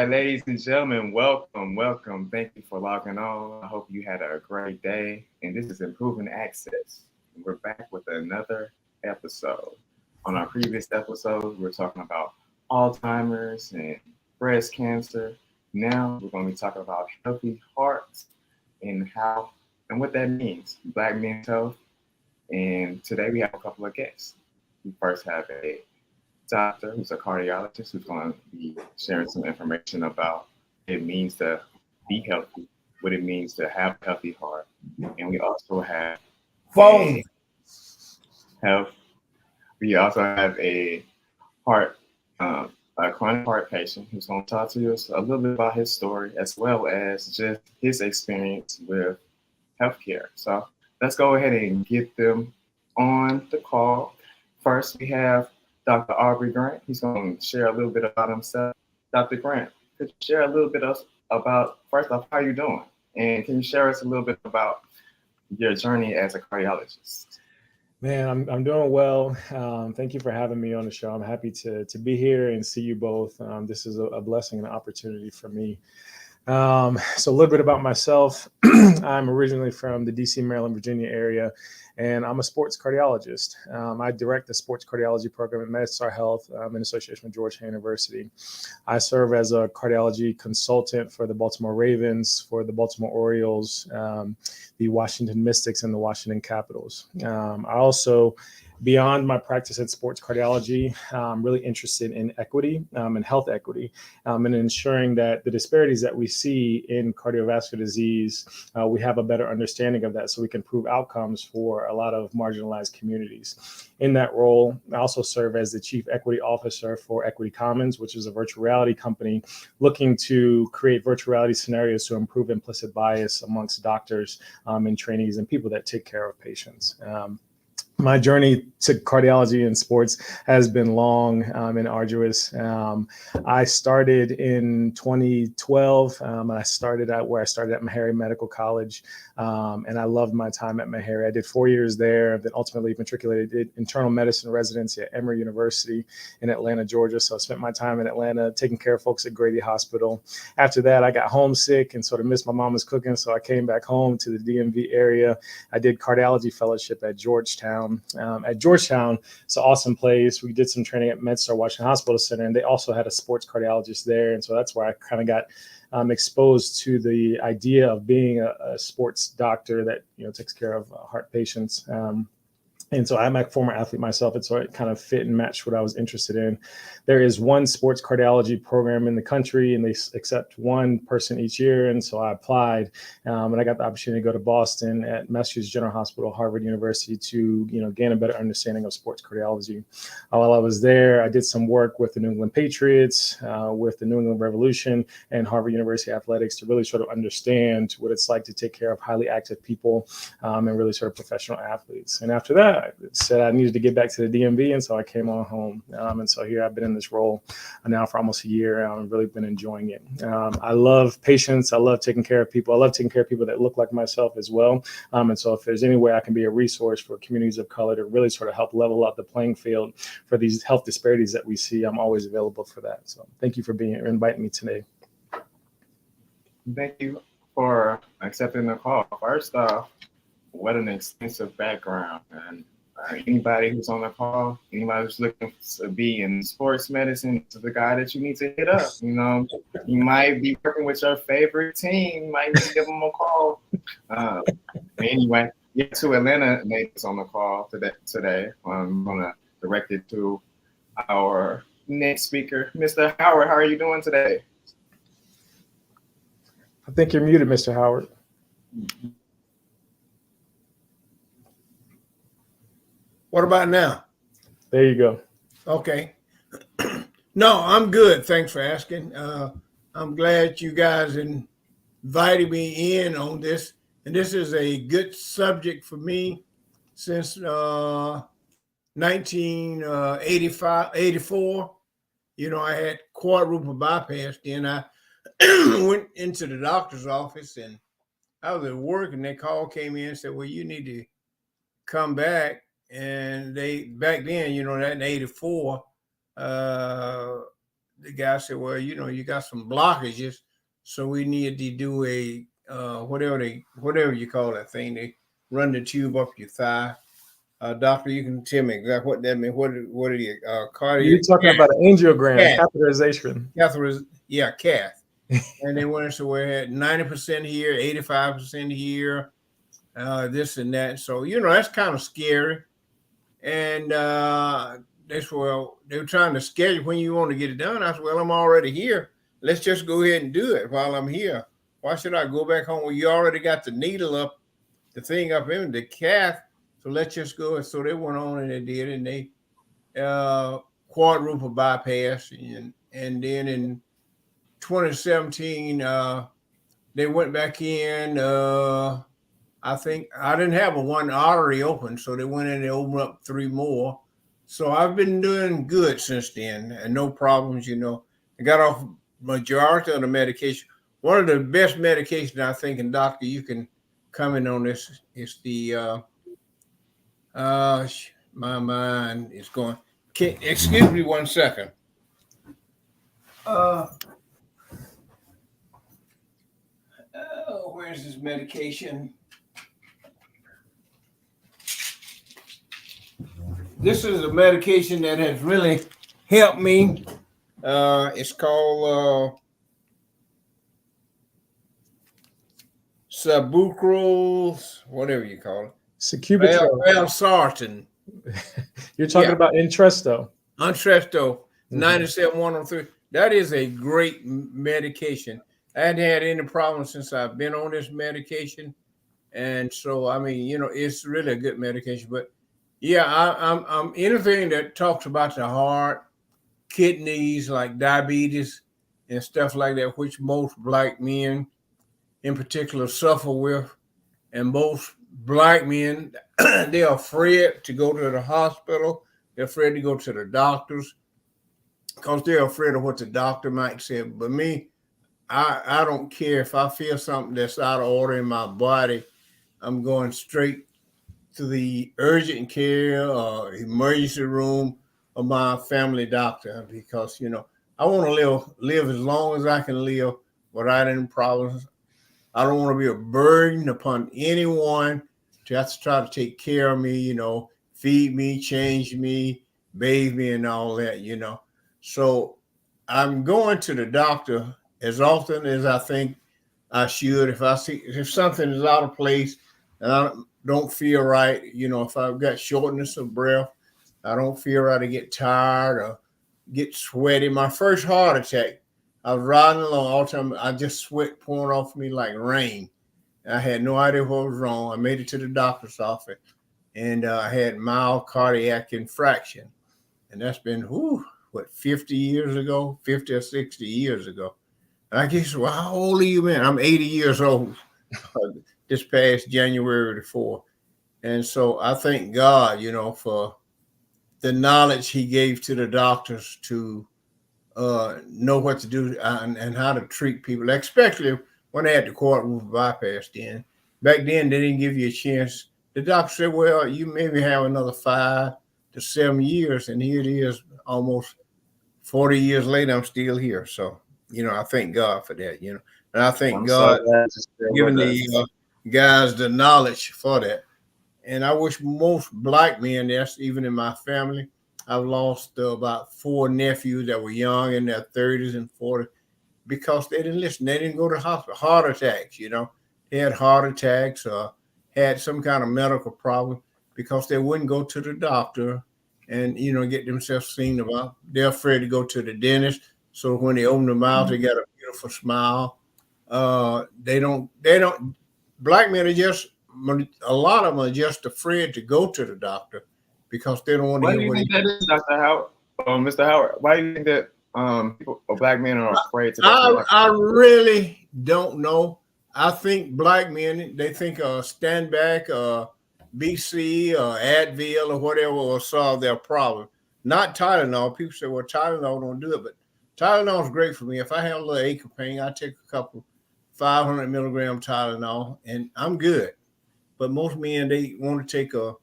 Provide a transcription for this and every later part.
right, ladies and gentlemen, welcome, welcome. Thank you for logging on. I hope you had a great day. And this is Improving Access. We're back with another episode. On our previous episode, we were talking about Alzheimer's and breast cancer. Now we're going to be talking about healthy hearts and how and what that means, Black men's health. And today we have a couple of guests. We first have a doctor who's a cardiologist who's going to be sharing some information about what it means to be healthy, what it means to have a healthy heart. And we also have Phone. health. We also have a heart, a chronic heart patient who's going to talk to us a little bit about his story as well as just his experience with healthcare. So let's go ahead and get them on the call. First, we have Dr. Aubrey Grant. He's going to share a little bit about himself. Dr. Grant, could you share a little bit about, first off, how you're doing? And can you share us a little bit about your journey as a cardiologist? Man, I'm doing well. Thank you for having me on the show. I'm happy to be here and see you both. This is a blessing and an opportunity for me. So a little bit about myself. I'm originally from the DC, Maryland, Virginia area, and I'm a sports cardiologist. I direct the sports cardiology program at MedStar Health in association with Georgetown University. I serve as a cardiology consultant for the Baltimore Ravens, for the Baltimore Orioles, the Washington Mystics, and the Washington Capitals. I also, beyond my practice in sports cardiology, I'm really interested in equity and health equity and ensuring that the disparities that we see in cardiovascular disease, we have a better understanding of that so we can improve outcomes for a lot of marginalized communities. In that role, I also serve as the Chief Equity Officer for Equity Commons, which is a virtual reality company looking to create virtual reality scenarios to improve implicit bias amongst doctors and trainees and people that take care of patients. My journey to cardiology and sports has been long and arduous. I started in 2012, and I started at Meharry Medical College, and I loved my time at Meharry. I did 4 years there, then ultimately matriculated, did internal medicine residency at Emory University in Atlanta, Georgia. So I spent my time in Atlanta taking care of folks at Grady Hospital. After that, I got homesick and sort of missed my mama's cooking, so I came back home to the DMV area. I did cardiology fellowship at Georgetown. At Georgetown, it's an awesome place. We did some training at MedStar Washington Hospital Center, and they also had a sports cardiologist there. And so that's where I kind of got exposed to the idea of being a sports doctor that takes care of heart patients. And so I'm a former athlete myself, and so it kind of fit and matched what I was interested in. There is one sports cardiology program in the country, and they accept one person each year. And so I applied, and I got the opportunity to go to Boston at Massachusetts General Hospital, Harvard University, to gain a better understanding of sports cardiology. While I was there, I did some work with the New England Patriots, with the New England Revolution, and Harvard University Athletics to really sort of understand what it's like to take care of highly active people and really sort of professional athletes. And after that, I said I needed to get back to the DMV, and so I came on home. And so here I've been in this role now for almost a year. I've really been enjoying it. I love patients. I love taking care of people. I love taking care of people that look like myself as well. And so if there's any way I can be a resource for communities of color to really sort of help level out the playing field for these health disparities that we see, I'm always available for that. So thank you for inviting me today. Thank you for accepting the call. First off, what an extensive background. And anybody who's on the call, anybody who's looking to be in sports medicine, is the guy that you need to hit up. You might be working with your favorite team. You might need to give them a call. Anyway, to Atlanta natives on the call today. I'm going to direct it to our next speaker, Mr. Howard. How are you doing today? I think you're muted, Mr. Howard. What about now? There you go. Okay. No, I'm good. Thanks for asking. I'm glad you guys invited me in on this. And this is a good subject for me since 1985, 84. I had quadruple bypass. Then I went into the doctor's office and I was at work, and their call came in and said, well, you need to come back. And they, back then, that in 84, the guy said, well, you got some blockages, so we need to do a whatever you call that thing. They run the tube up your thigh. Doctor, you can tell me exactly what that means. What are the You're cardiac? talking about an angiogram, Cath. catheterization. Cath. And they went and said, we had 90% here, 85% here, this and that. So, that's kind of scary. And they said, well, they were trying to schedule when you want to get it done. I said, well, I'm already here. Let's just go ahead and do it while I'm here. Why should I go back home? Well, you already got the needle up, the thing up in the cath. So let's just go. And so they went on and they did it. And they quadruple bypass. And then in 2017, they went back in. I think I didn't have one artery open. So they went in and they opened up 3 more. So I've been doing good since then and no problems, I got off majority of the medication. One of the best medications, I think, and doctor, you can comment on this, is the my mind is going. Excuse me 1 second. Where's this medication? This is a medication that has really helped me. It's called Sabucral, whatever you call it. Sacubitril. Valsartan. You're talking about Entresto. Entresto, 97-103. That is a great medication. I hadn't had any problems since I've been on this medication. And so, I mean, it's really a good medication. But yeah, I'm anything that talks about the heart, kidneys, like diabetes and stuff like that, which most Black men in particular suffer with. And most Black men, they're afraid to go to the hospital. They're afraid to go to the doctors because they're afraid of what the doctor might say. But me, I don't care if I feel something that's out of order in my body. I'm going straight to the urgent care or emergency room of my family doctor because, I want to live as long as I can live without any problems. I don't want to be a burden upon anyone to have to try to take care of me, feed me, change me, bathe me and all that, So I'm going to the doctor as often as I think I should. If something is out of place and I don't feel right, if I've got shortness of breath, I don't feel right, I get tired or get sweaty. My first heart attack, I was riding along all the time. I just sweat pouring off me like rain. I had no idea what was wrong. I made it to the doctor's office and I had mild cardiac infraction. And that's been, 50 years ago, 50 or 60 years ago. And I guess, well, how old are you, man? I'm 80 years old this past January the 4th. And so I thank God, for the knowledge he gave to the doctors to know what to do and how to treat people, especially when they had the quadruple bypass then. Back then, they didn't give you a chance. The doctor said, well, you maybe have another 5 to 7 years. And here it is, almost 40 years later, I'm still here. So, I thank God for that, And I thank God giving the guys the knowledge for that. And I wish most Black men, that's even in my family, I've lost about 4 nephews that were young in their 30s and 40s because they didn't listen. They didn't go to the hospital. Heart attacks, They had heart attacks or had some kind of medical problem because they wouldn't go to the doctor and, get themselves seen about. They're afraid to go to the dentist. So when they open their mouth, they got a beautiful smile. They don't, Black men are just, a lot of them are just afraid to go to the doctor because they don't want to hear what he is, Dr. Howard? Mr. Howard, why do you think that people or Black men are afraid to go to the doctor? I really don't know. I think Black men, they think stand back, BC or Advil or whatever will solve their problem. Not Tylenol. People say, well, Tylenol don't do it, but Tylenol is great for me. If I have a little ache or pain, I take a couple 500 milligram Tylenol and I'm good. But most men, they want to take a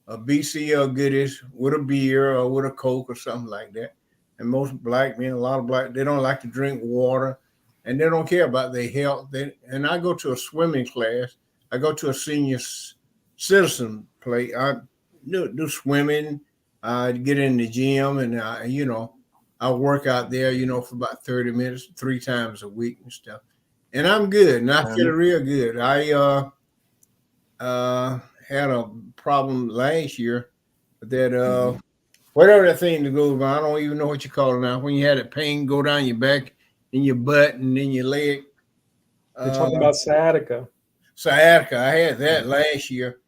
BC or goodies with a beer or with a Coke or something like that. and most black men, a lot of black, they don't like to drink water, and they don't care about their health. And I go to a swimming class. I go to a senior citizen play. I do swimming. I get in the gym, and I work out there, for about 30 minutes, 3 times a week and stuff. And I'm good, and I feel real good. I had a problem last year that whatever that thing that goes on, I don't even know what you call it now. When you had a pain go down your back, in your butt, and then your leg. You're talking about sciatica. Sciatica. I had that last year,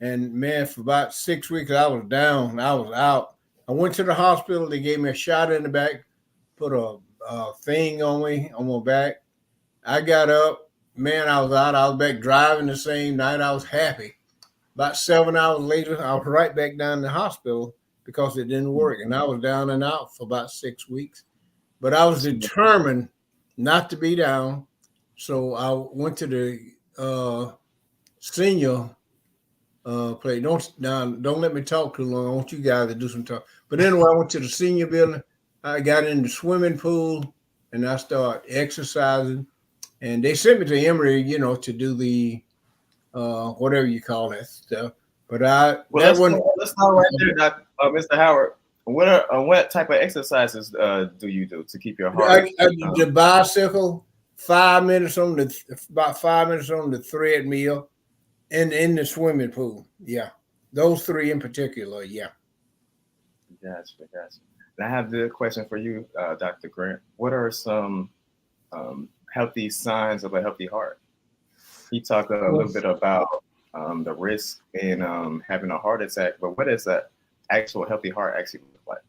and man, for about 6 weeks I was down. I was out. I went to the hospital. They gave me a shot in the back, put a thing on me on my back. I got up. Man, I was out. I was back driving the same night. I was happy. About 7 hours later, I was right back down in the hospital because it didn't work. And I was down and out for about 6 weeks. But I was determined not to be down. So I went to the senior play. Don't let me talk too long. I want you guys to do some talk. But anyway, I went to the senior building. I got in the swimming pool and I started exercising. And they sent me to Emory, to do the whatever you call that stuff. But let's start right there, Mr. Howard. What type of exercises do you do to keep your heart? The bicycle, 5 minutes about 5 minutes on the treadmill, and in the swimming pool. Yeah, those three in particular. Yeah. Gotcha. And I have the question for you, Dr. Grant. What are some healthy signs of a healthy heart? You talked a little bit about the risk in having a heart attack, but what does that actual healthy heart actually look like?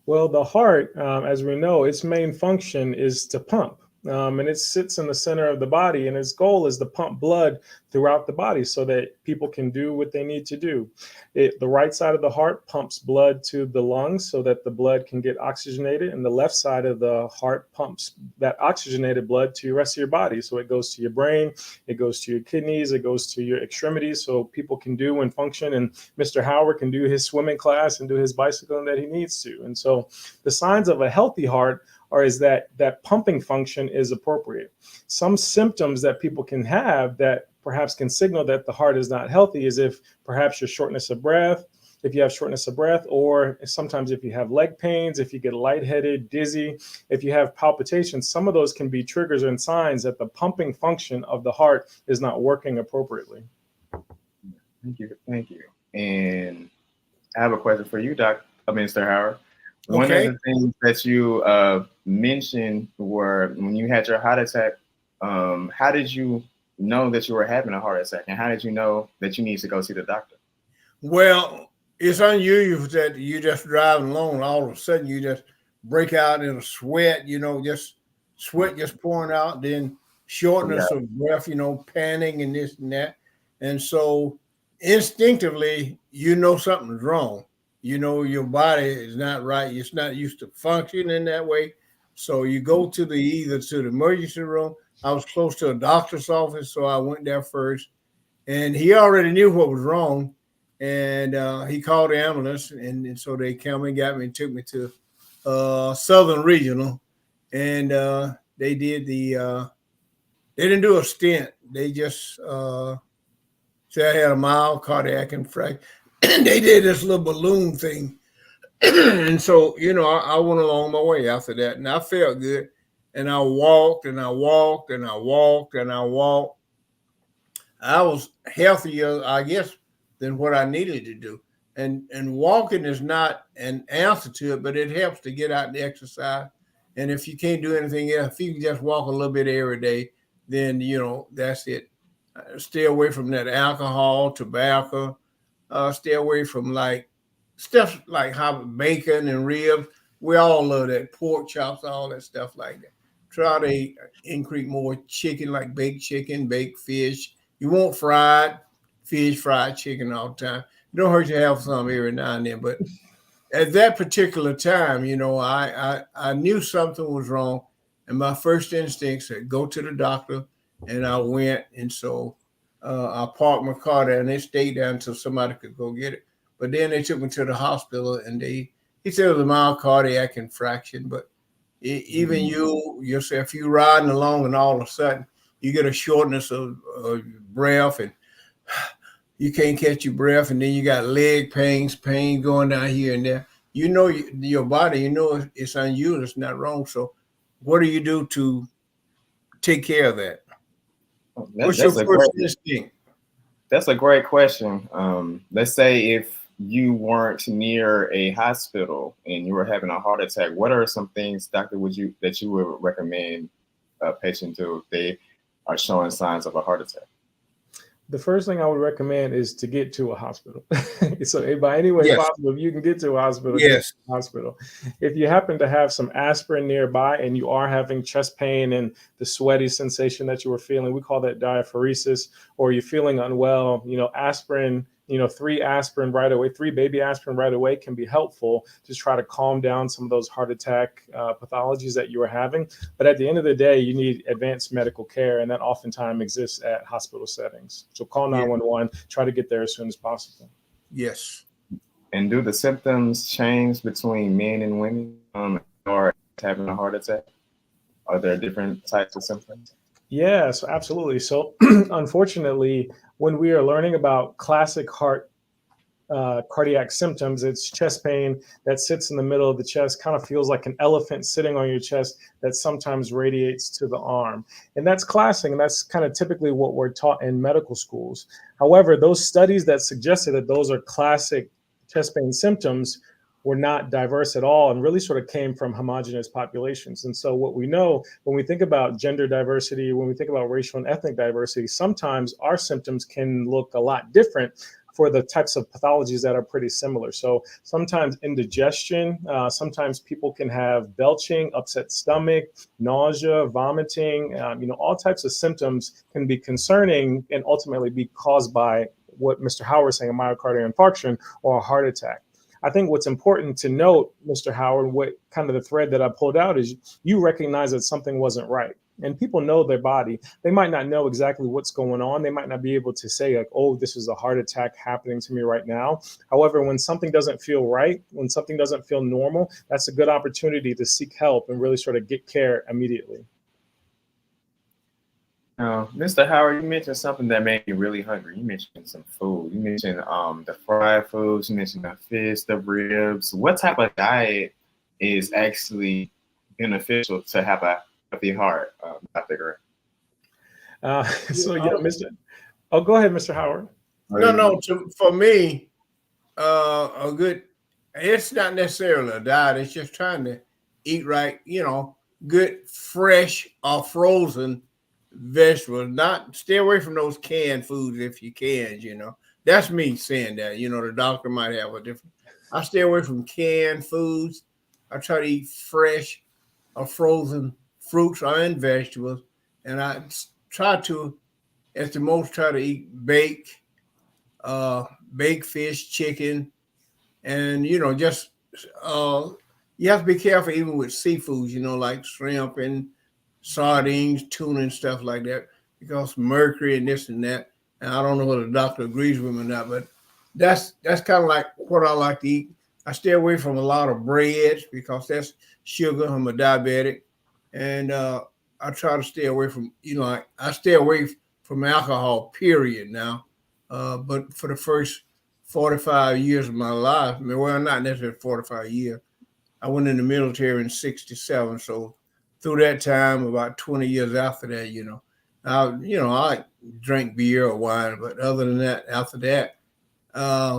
Well, the heart, as we know, its main function is to pump. And it sits in the center of the body, and its goal is to pump blood throughout the body so that people can do what they need to do. The right side of the heart pumps blood to the lungs so that the blood can get oxygenated, and the left side of the heart pumps that oxygenated blood to the rest of your body. So it goes to your brain, it goes to your kidneys, it goes to your extremities so people can do and function. And Mr. Howard can do his swimming class and do his bicycling that he needs to. And so the signs of a healthy heart is that pumping function is appropriate. Some symptoms that people can have that perhaps can signal that the heart is not healthy is if perhaps your shortness of breath, if you have shortness of breath, or sometimes if you have leg pains, if you get lightheaded, dizzy, if you have palpitations, some of those can be triggers and signs that the pumping function of the heart is not working appropriately. Thank you. And I have a question for you, Mr. Howard. Okay. One of the things that you mentioned were when you had your heart attack, how did you know that you were having a heart attack, and how did you know that you need to go see the doctor? Well, it's unusual that you just driving along and all of a sudden you just break out in a sweat, just sweat just pouring out, then shortness of breath, panting and this and that. And so instinctively, something's wrong. Your body is not right. It's not used to functioning that way. So you go either to the emergency room. I was close to a doctor's office, so I went there first. And he already knew what was wrong. And he called the ambulance. And so they came and got me and took me to Southern Regional. And they did they didn't do a stent. They just said I had a mild cardiac infarction. They did this little balloon thing. And so, I went along my way after that, and I felt good. And I walked and I walked and I walked and I walked. I was healthier, I guess, than what I needed to do. And walking is not an answer to it, but it helps to get out and exercise. And if you can't do anything else, if you can just walk a little bit every day, then, that's it. Stay away from that alcohol, tobacco. Stay away from stuff like bacon and ribs. We all love that, pork chops, all that stuff like that. Try to increase more chicken, like baked chicken, baked fish. You want fried fish, fried chicken all the time. It don't hurt to have some every now and then. But at that particular time, I knew something was wrong. And my first instinct said, go to the doctor. And I went. And so I parked my car there, and they stayed there until somebody could go get it. But then they took me to the hospital, and they he said it was a mild cardiac infraction, but even yourself, you riding along and all of a sudden you get a shortness of breath and you can't catch your breath, and then you got leg pain going down here and there. You know your body, you know it's unusual, it's not wrong. So what do you do to take care of that? What's your first instinct? That's a great question. Let's say if you weren't near a hospital and you were having a heart attack, what are some things, doctor, that you would recommend a patient do if they are showing signs of a heart attack? The first thing I would recommend is to get to a hospital. So by any way possible, if you can get to a hospital, get to a hospital. If you happen to have some aspirin nearby and you are having chest pain and the sweaty sensation that you were feeling, we call that diaphoresis, or you're feeling unwell, aspirin, 3 aspirin right away, 3 baby aspirin right away can be helpful to try to calm down some of those heart attack pathologies that you are having. But at the end of the day, you need advanced medical care, and that oftentimes exists at hospital settings. So call 911, try to get there as soon as possible. Yes. And do the symptoms change between men and women or having a heart attack? Are there different types of symptoms? Yes, absolutely. So unfortunately, when we are learning about classic cardiac symptoms, it's chest pain that sits in the middle of the chest, kind of feels like an elephant sitting on your chest that sometimes radiates to the arm. And that's classic, and that's kind of typically what we're taught in medical schools. However, those studies that suggested that those are classic chest pain symptoms were not diverse at all and really sort of came from homogeneous populations. And so what we know when we think about gender diversity, when we think about racial and ethnic diversity, sometimes our symptoms can look a lot different for the types of pathologies that are pretty similar. So sometimes indigestion, sometimes people can have belching, upset stomach, nausea, vomiting, all types of symptoms can be concerning and ultimately be caused by what Mr. Howard was saying, a myocardial infarction or a heart attack. I think what's important to note, Mr. Howard, what kind of the thread that I pulled out is you recognize that something wasn't right. And people know their body. They might not know exactly what's going on. They might not be able to say like, oh, this is a heart attack happening to me right now. However, when something doesn't feel right, when something doesn't feel normal, that's a good opportunity to seek help and really sort of get care immediately. Mr. Howard, you mentioned something that made me really hungry. You mentioned some food. You mentioned the fried foods. You mentioned the fish, the ribs. What type of diet is actually beneficial to have a healthy heart, Dr. Gray? Go ahead, Mr. Howard. No, for me, it's not necessarily a diet. It's just trying to eat right, good, fresh or frozen vegetables. Not stay away from those canned foods if you can, That's me saying that, the doctor might have a different. I stay away from canned foods. I try to eat fresh or frozen fruits and vegetables. And I try to, at the most, try to eat baked fish, chicken, and, just you have to be careful even with seafoods, like shrimp and sardines, tuna, and stuff like that, because mercury and this and that. And I don't know whether the doctor agrees with me or not, but that's kind of like what I like to eat. I stay away from a lot of breads because that's sugar. I'm a diabetic, and I try to stay away from, I stay away from alcohol, period. Now, but for the first 45 years of my life, well, not necessarily 45 years, I went in the military in '67, so. Through that time, about 20 years after that, I drank beer or wine, but other than that, after that,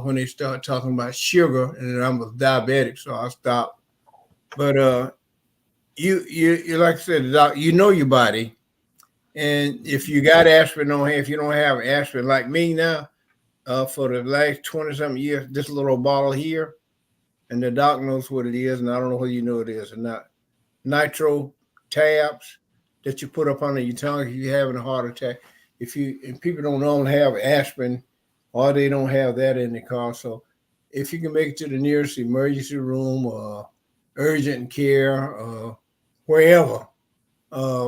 when they start talking about sugar, and I was diabetic, so I stopped. But you like I said, doc, your body, and if you got aspirin on hand, if you don't have aspirin like me now, for the last 20-something years, this little bottle here, and the doc knows what it is, and I don't know whether you know it is or not. Nitro tabs that you put up under your tongue if you're having a heart attack. And people don't normally have aspirin, or they don't have that in the car. So if you can make it to the nearest emergency room or urgent care or wherever,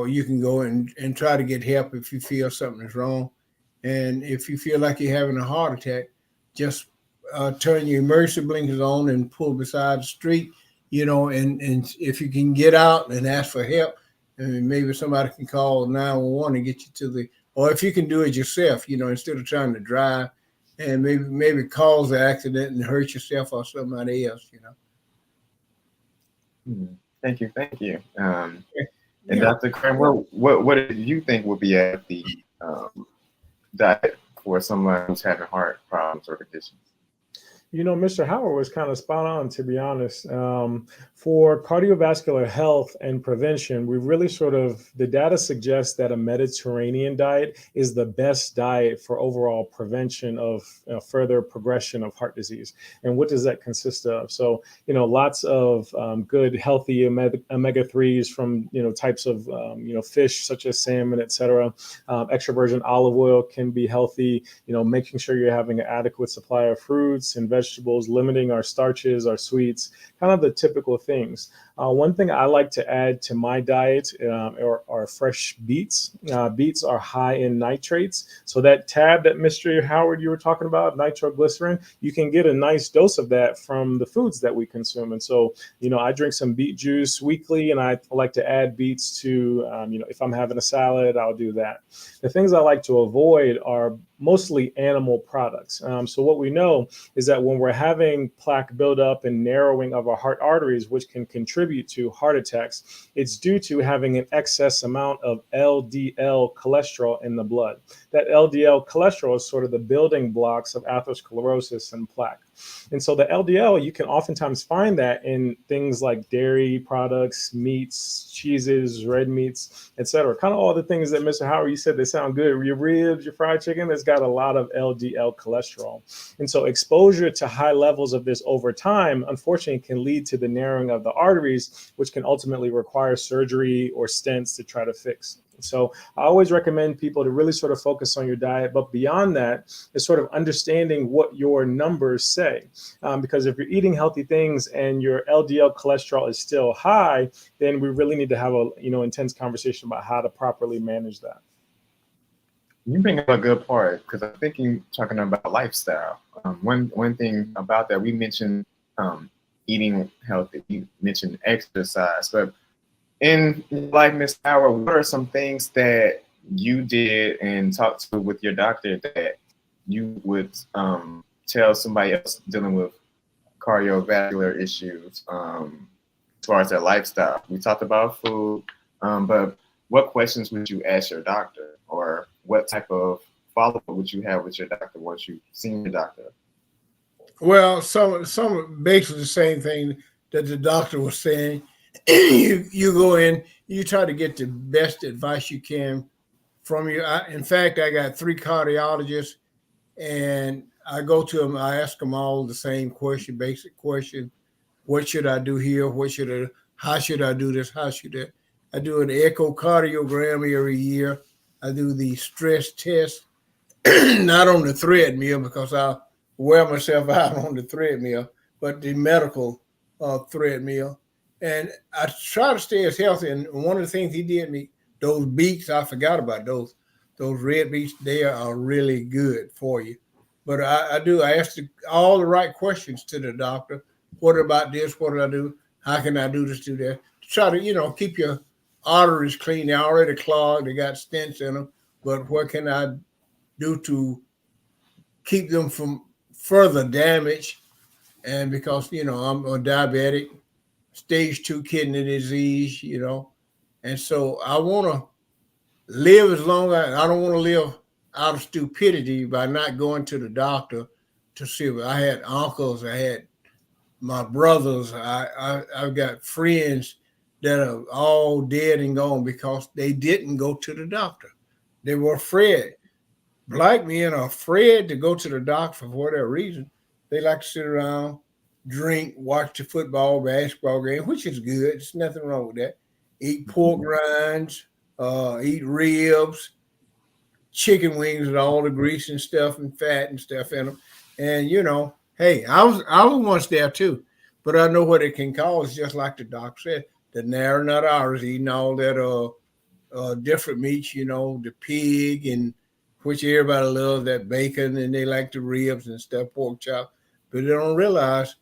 you can go and try to get help if you feel something is wrong. And if you feel like you're having a heart attack, just turn your emergency blinkers on and pull beside the street, and if you can get out and ask for help, and maybe somebody can call 911 and get you to or if you can do it yourself, instead of trying to drive and maybe cause an accident and hurt yourself or somebody else. Thank you. And Yeah. Dr. Kramer, what do you think would be a healthy diet for someone who's having heart problems or conditions? Mr. Howard was kind of spot on, to be honest. For cardiovascular health and prevention, the data suggests that a Mediterranean diet is the best diet for overall prevention of further progression of heart disease. And what does that consist of? So, lots of good, healthy omega-3s from, types of, fish such as salmon, et cetera. Extra virgin olive oil can be healthy, making sure you're having an adequate supply of fruits and vegetables, limiting our starches, our sweets, kind of the typical things. One thing I like to add to my diet are fresh beets. Beets are high in nitrates. So that tab that Mr. Howard, you were talking about, nitroglycerin, you can get a nice dose of that from the foods that we consume. And so, I drink some beet juice weekly, and I like to add beets to, if I'm having a salad, I'll do that. The things I like to avoid are mostly animal products. So what we know is that when we're having plaque buildup and narrowing of our heart arteries, which can contribute to heart attacks, it's due to having an excess amount of LDL cholesterol in the blood. That LDL cholesterol is sort of the building blocks of atherosclerosis and plaque. And so the LDL, you can oftentimes find that in things like dairy products, meats, cheeses, red meats, et cetera. Kind of all the things that Mr. Howard, you said they sound good. Your ribs, your fried chicken, that's got a lot of LDL cholesterol. And so exposure to high levels of this over time, unfortunately, can lead to the narrowing of the arteries, which can ultimately require surgery or stents to try to fix. So I always recommend people to really sort of focus on your diet. But beyond that is sort of understanding what your numbers say. Because if you're eating healthy things and your LDL cholesterol is still high, then we really need to have a intense conversation about how to properly manage that. You bring up a good part, because I'm thinking, talking about lifestyle. One thing about that, we mentioned eating healthy, you mentioned exercise, but in life, Ms. Howard, what are some things that you did and talked to with your doctor that you would tell somebody else dealing with cardiovascular issues as far as their lifestyle? We talked about food, but what questions would you ask your doctor, or what type of follow-up would you have with your doctor once you've seen your doctor? Well, some basically the same thing that the doctor was saying. You go in, you try to get the best advice you can from you. In fact, I got 3 cardiologists, and I go to them. I ask them all the same question, basic question: what should I do here? How should I do this? I do an echocardiogram every year. I do the stress test, not on the treadmill because I wear myself out on the treadmill, but the medical treadmill. And I try to stay as healthy. And one of the things he did me, those beets, I forgot about those red beets. They are really good for you. But I ask all the right questions to the doctor. What about this? What do I do? How can I do this, do that? Try to, keep your arteries clean. They're already clogged. They got stents in them. But what can I do to keep them from further damage? And because, I'm a diabetic, stage 2 kidney disease, and so I want to live as long as I don't want to live out of stupidity by not going to the doctor to see. I had uncles, I had my brothers, I've got friends that are all dead and gone because they didn't go to the doctor. They were afraid. Black men are afraid to go to the doctor for whatever reason. They like to sit around, drink, watch the football, basketball game, which is good. There's nothing wrong with that. Eat pork rinds, eat ribs, chicken wings with all the grease and stuff and fat and stuff in them. And hey, I was once there too, but I know what it can cause. Just like the doc said, the narrowing of the arteries, eating all that different meats, the pig, and which everybody loves, that bacon, and they like the ribs and stuff, pork chop. but they don't realize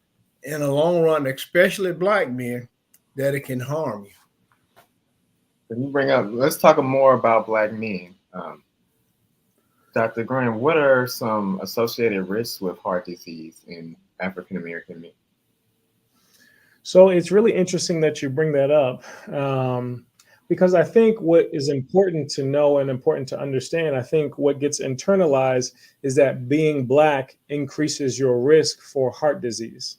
in the long run, especially black men, that it can harm you. Can you bring up? Let's talk more about black men. Dr. Graham, what are some associated risks with heart disease in African American men? So it's really interesting that you bring that up, because I think what is important to know and important to understand, I think what gets internalized is that being black increases your risk for heart disease.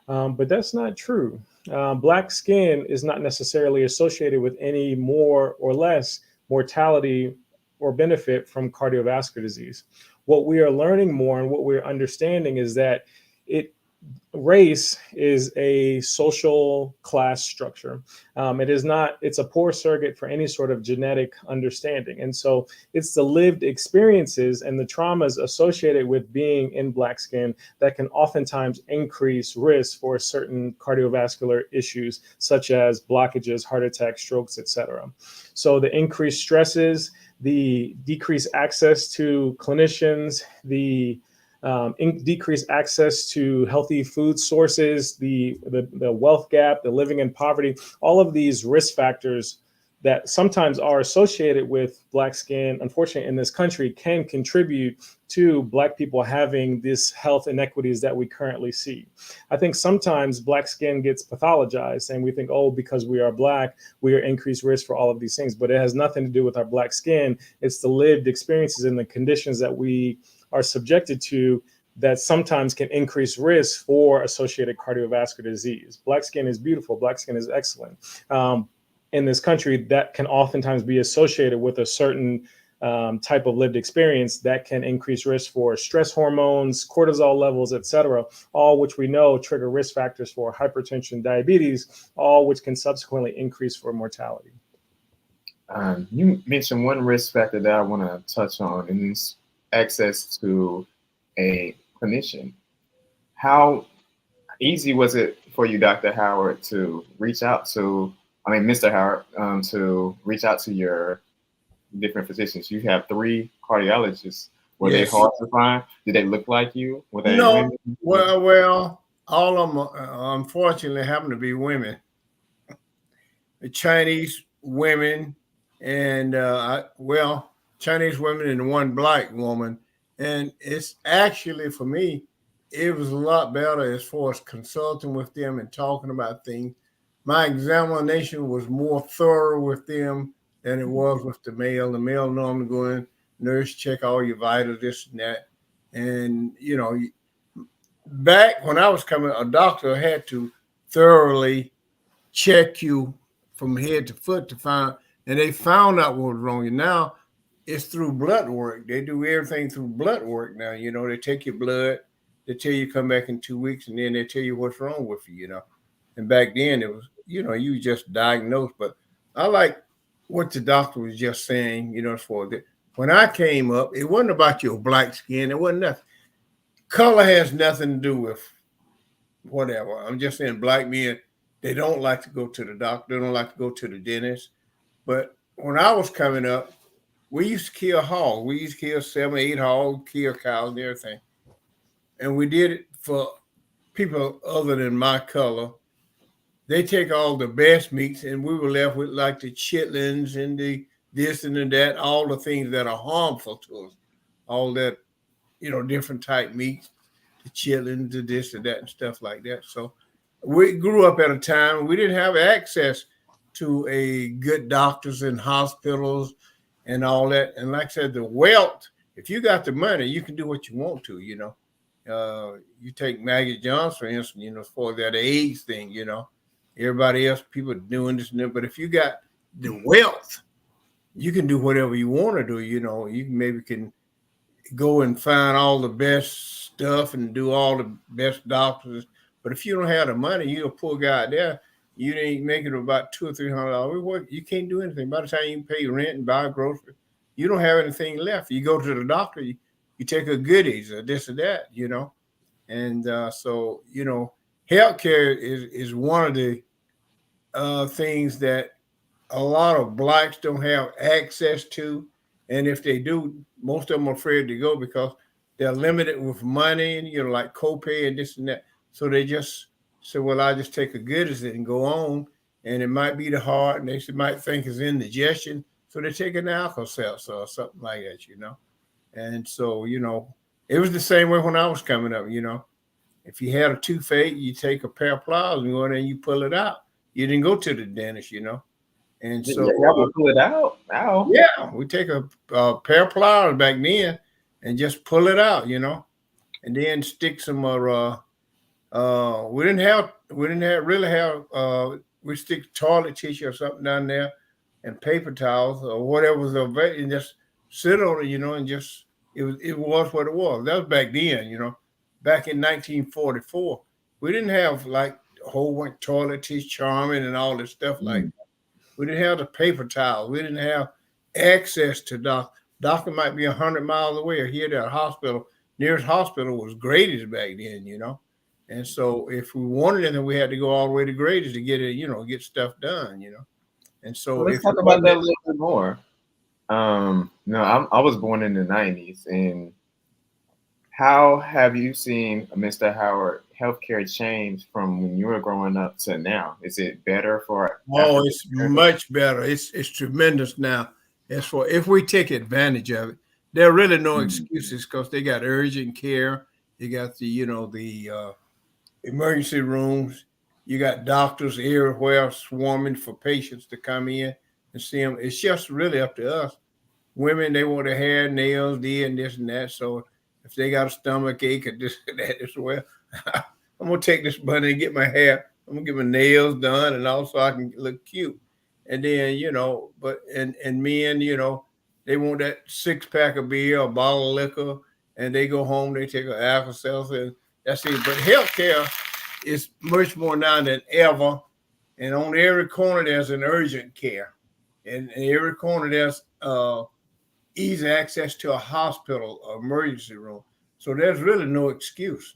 But that's not true. Black skin is not necessarily associated with any more or less mortality or benefit from cardiovascular disease. What we are learning more and what we're understanding is that it race is a social class structure. It is not, it's a poor surrogate for any sort of genetic understanding. And so it's the lived experiences and the traumas associated with being in black skin that can oftentimes increase risk for certain cardiovascular issues, such as blockages, heart attacks, strokes, etc. So the increased stresses, the decreased access to clinicians, the decreased access to healthy food sources, the wealth gap, the living in poverty, all of these risk factors that sometimes are associated with black skin, unfortunately, in this country, can contribute to black people having this health inequities that we currently see. I think sometimes black skin gets pathologized and we think, oh, because we are black, we are increased risk for all of these things, but it has nothing to do with our black skin. It's the lived experiences and the conditions that we are subjected to that sometimes can increase risk for associated cardiovascular disease. Black skin is beautiful. Black skin is excellent. In this country, that can oftentimes be associated with a certain type of lived experience that can increase risk for stress hormones, cortisol levels, etc., all which we know trigger risk factors for hypertension, diabetes, all which can subsequently increase for mortality. You mentioned one risk factor that I want to touch on, and it's access to a clinician. How easy was it for you, Dr. Howard, to reach out to, Mr. Howard, to reach out to your different physicians? You have 3 cardiologists. Were they hard to find? Did they look like you? Were they women? Well, all of them unfortunately happen to be women. The Chinese women and Chinese women and one black woman. And it's actually, for me, it was a lot better as far as consulting with them and talking about things. My examination was more thorough with them than it was with the male. The male normally go in, nurse, check all your vitals, this and that. And, back when I was coming, a doctor had to thoroughly check you from head to foot to find, and they found out what was wrong with you. Now it's through blood work. They do everything through blood work now. They take your blood, they tell you come back in 2 weeks, and then they tell you what's wrong with you, And back then it was, you just diagnosed. But I like what the doctor was just saying, as far as when I came up, it wasn't about your black skin. It wasn't nothing. Color has nothing to do with whatever. I'm just saying black men, they don't like to go to the doctor. They don't like to go to the dentist. But when I was coming up, we used to kill hogs. We used to kill 7 or 8 hogs, kill cows and everything. And we did it for people other than my color. They take all the best meats, and we were left with like the chitlins and the this and the that, all the things that are harmful to us. All that, different type meats, the chitlins, the this and that, and stuff like that. So we grew up at a time we didn't have access to a good doctors and hospitals and all that. And like I said, the wealth, if you got the money, you can do what you want to, You take Maggie Johnson, for instance, as far as that AIDS thing, everybody else, people doing this and that. But if you got the wealth, you can do whatever you want to do, You maybe can go and find all the best stuff and do all the best doctors. But if you don't have the money, you're a poor guy there. You ain't making about $200 or $300. You can't do anything. By the time you pay rent and buy groceries, you don't have anything left. You go to the doctor, you take a goodies or this or that, And so, healthcare is one of the things that a lot of blacks don't have access to. And if they do, most of them are afraid to go because they're limited with money and, like copay and this and that. So they just say, well, I just take a goodies and go on. And it might be the heart, and they might think it's indigestion. So they take an Alka-Seltzer or something like that. And so, it was the same way when I was coming up. If you had a toothache, you take a pair of pliers and go in there and you pull it out. You didn't go to the dentist. And so y'all would pull it out. Ow. yeah, we take a pair of pliers back then and just pull it out, and then stick some we stick toilet tissue or something down there and paper towels or whatever was available and just sit on it, and just it was what it was. That was back then, back in 1944. We didn't have like a whole bunch of toilet tissue, Charmin and all this stuff like that. We didn't have the paper towels. We didn't have access to doctor. Doctor might be 100 miles away or here at a hospital. Nearest hospital was Grady's back then, And so if we wanted it, then we had to go all the way to Grady's to get it, get stuff done, And so let's talk about that a little bit more. I was born in the 90s, and how have you seen, Mr. Howard, healthcare change from when you were growing up to now? Is it better for? Oh, it's much better. It's tremendous now. As for if we take advantage of it, there are really no excuses because they got urgent care. You got the emergency rooms. You got doctors everywhere swarming for patients to come in and see them. It's just really up to us. Women, they want their hair, nails, this and that. So if they got a stomach ache or this and that as well, I'm gonna take this money and get my hair. I'm gonna get my nails done, and also I can look cute. And then and men, they want that 6-pack of beer or bottle of liquor, and they go home. They take an Alka-Seltzer, and that's it. But healthcare is much more now than ever. And on every corner there's an urgent care, and in every corner there's easy access to a hospital, or emergency room. So there's really no excuse.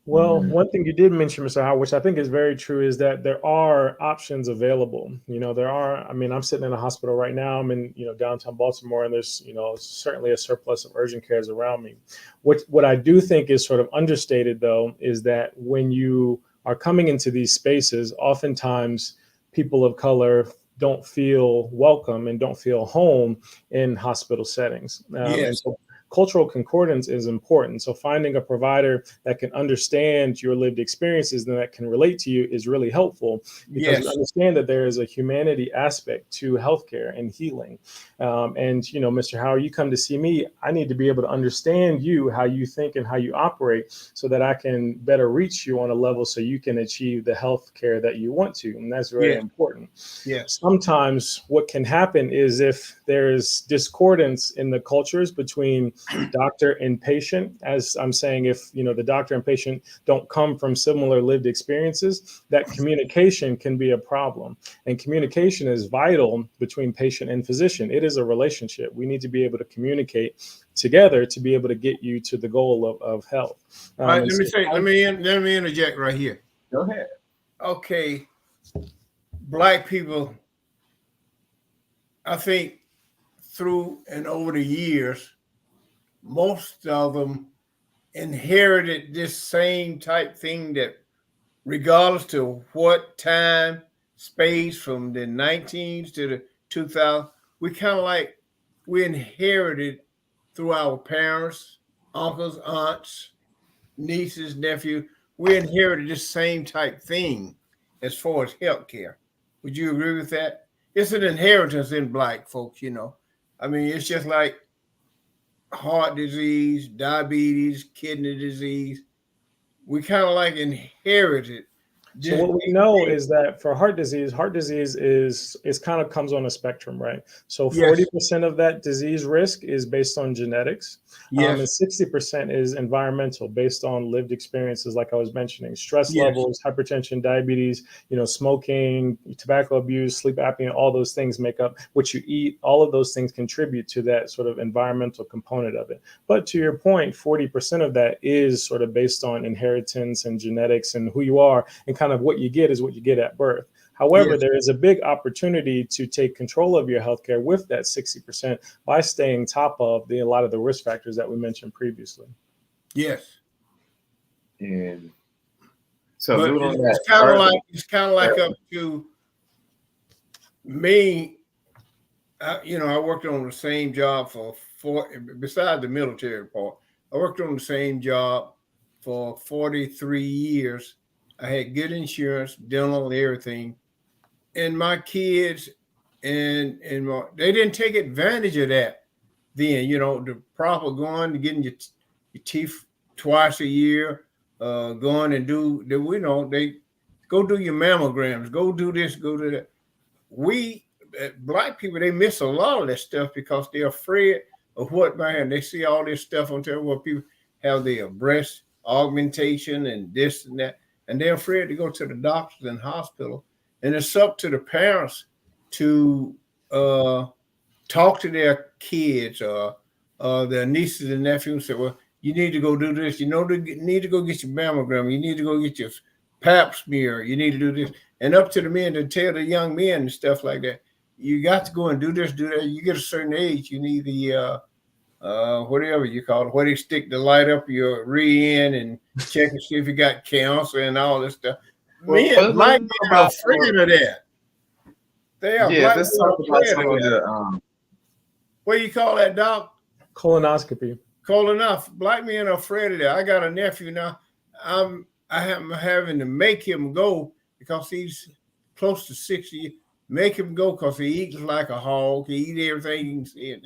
Well, one thing you did mention, Mr. Howard, which I think is very true, is that there are options available. I'm sitting in a hospital right now. I'm in, downtown Baltimore, and there's, certainly a surplus of urgent cares around me. What I do think is sort of understated, though, is that when you are coming into these spaces, oftentimes people of color don't feel welcome and don't feel home in hospital settings. Yes. And so cultural concordance is important. So finding a provider that can understand your lived experiences and that can relate to you is really helpful, because you understand that there is a humanity aspect to healthcare and healing. Mr. Howard, you come to see me, I need to be able to understand you, how you think and how you operate, so that I can better reach you on a level so you can achieve the healthcare that you want to. And that's very important. Yes. Sometimes what can happen is if there's discordance in the cultures between doctor and patient, as I'm saying, if the doctor and patient don't come from similar lived experiences, that communication can be a problem. And communication is vital between patient and physician. It is a relationship. We need to be able to communicate together to be able to get you to the goal of health. Let me interject right here. Go ahead. Okay, Black people, I think through and over the years, most of them inherited this same type thing, that regardless to what time, space, from the 19s to the 2000s, we inherited through our parents, uncles, aunts, nieces, nephews. We inherited this same type thing as far as healthcare. Would you agree with that? It's an inheritance in Black folks, it's just like heart disease, diabetes, kidney disease. We kind of inherited. So what we know is that for heart disease is kind of comes on a spectrum, right? So 40% of that disease risk is based on genetics. And 60% is environmental, based on lived experiences, like I was mentioning, stress levels, hypertension, diabetes, smoking, tobacco abuse, sleep apnea, all those things make up what you eat. All of those things contribute to that sort of environmental component of it. But to your point, 40% of that is sort of based on inheritance and genetics and who you are, and kind of what you get is what you get at birth. However, Yes. there is a big opportunity to take control of your healthcare with that 60% by staying top of a lot of the risk factors that we mentioned previously. Yes. And so But build on it's that kind of further. like up to me. I worked on the same job besides the military part. I worked on the same job for 43 years. I had good insurance, dental, and everything. And my kids they didn't take advantage of that then. The proper going to getting your teeth twice a year, going and they go do your mammograms, go do this, go do that. We black people, they miss a lot of that stuff because they're afraid of what man. They see all this stuff on television where people have their breast augmentation and this and that, and they're afraid to go to the doctors and hospital. And it's up to the parents to talk to their kids or their nieces and nephews and say, well, you need to go do this. You need to go get your mammogram. You need to go get your pap smear. You need to do this. And up to the men to tell the young men and stuff like that. You got to go and do this, do that. You get a certain age, you need the whatever you call it, where they stick the light up your rear end and check and see if you got cancer and all this stuff. Men, black men are afraid of that. They are. Yeah, let's talk about some of the what do you call that, Doc? Colonoscopy. Black men are afraid of that. I got a nephew now. I'm having to make him go because he's close to 60. Make him go because he eats like a hog. He eats everything he can see,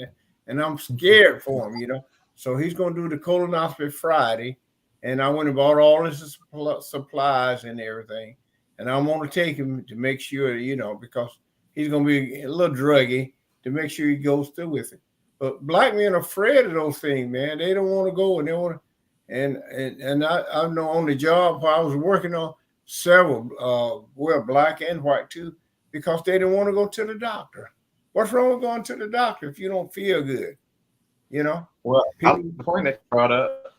and I'm scared for him, So he's going to do the colonoscopy Friday, and I went and bought all his supplies and everything, and I'm going to take him to make sure, because he's going to be a little druggy, to make sure he goes through with it. But black men are afraid of those things, man. They don't want to go, and they want to. And I know on the job I was working on several, black and white too, because they didn't want to go to the doctor. What's wrong with going to the doctor if you don't feel good? Well, the point that you brought up,